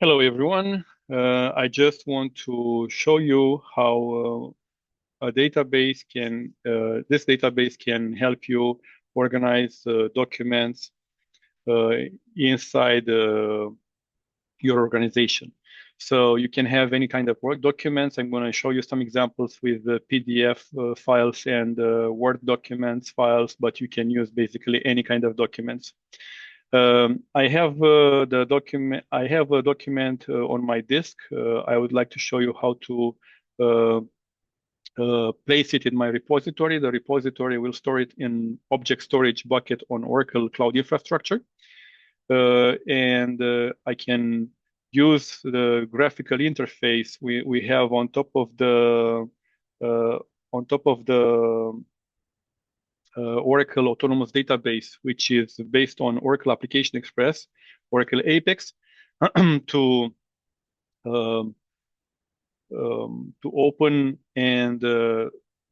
Hello, everyone. I just want to show you how a database can, this database can help you organize documents inside your organization. So you can have any kind of Word documents. I'm going to show you some examples with PDF files and Word documents files, but you can use basically any kind of documents. I have the document. I have a document on my disk. I would like to show you how to place it in my repository. The repository will store it in object storage bucket on Oracle Cloud Infrastructure, and I can use the graphical interface we have on top of the Oracle Autonomous Database, which is based on Oracle Application Express, Oracle Apex, to open and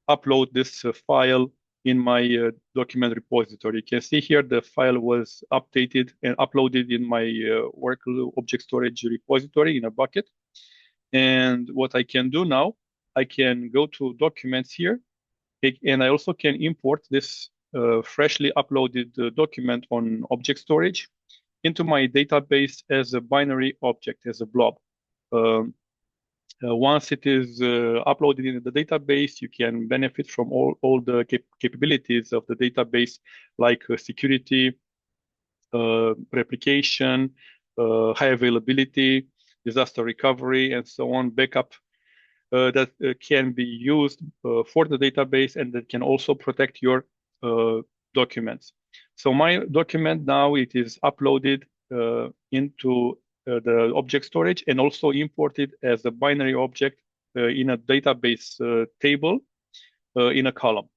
upload this file in my document repository. You can see here the file was updated and uploaded in my Oracle Object Storage repository in a bucket. And what I can do now, I can go to Documents here, and I also can import this freshly uploaded document on object storage into my database as a binary object, as a blob. Once it is uploaded in the database, you can benefit from all the capabilities of the database, like security, replication, high availability, disaster recovery, and so on, backup. That can be used for the database, and that can also protect your documents. So my document now, it is uploaded into the object storage and also imported as a binary object in a database table in a column.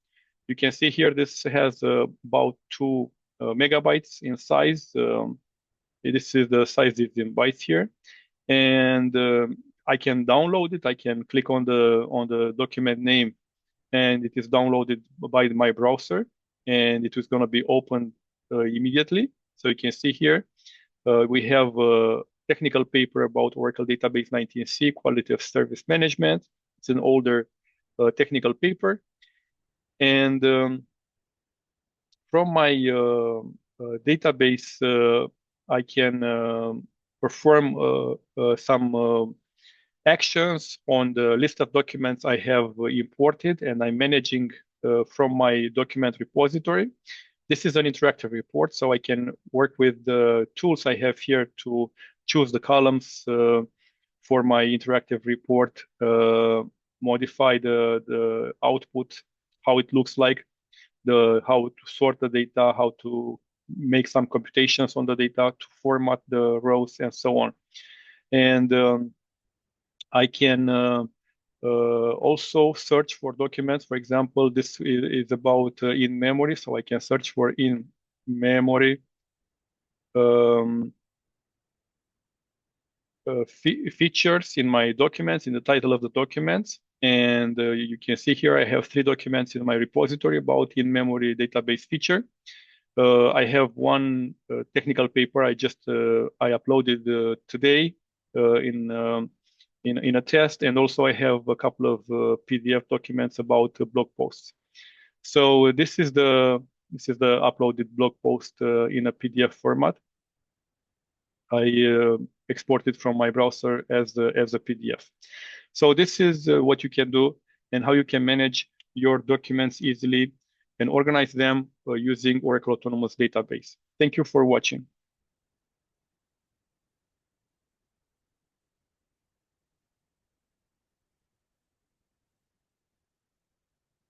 You can see here this has about 2 megabytes in size. This is the size is in bytes here, and I can download it. I can click on the document name, and it is downloaded by my browser, and it is going to be opened immediately. So you can see here we have a technical paper about Oracle Database 19c, Quality of Service Management. It's an older technical paper, and from my database, I can perform some actions on the list of documents I have imported, and I'm managing from my document repository. This is an interactive report, so I can work with the tools I have here to choose the columns for my interactive report, modify the output, how it looks like, how to sort the data, how to make some computations on the data, to format the rows, and so on. And I can also search for documents. For example, this is about in memory, so I can search for in memory features in my documents, in the title of the documents. And you can see here I have 3 documents in my repository about in-memory database feature. I have one technical paper I uploaded today in a test, and also I have a couple of PDF documents about blog posts. So this is the uploaded blog post in a PDF format. I exported from my browser as a PDF. So this is what you can do and how you can manage your documents easily and organize them using Oracle Autonomous Database. Thank you for watching.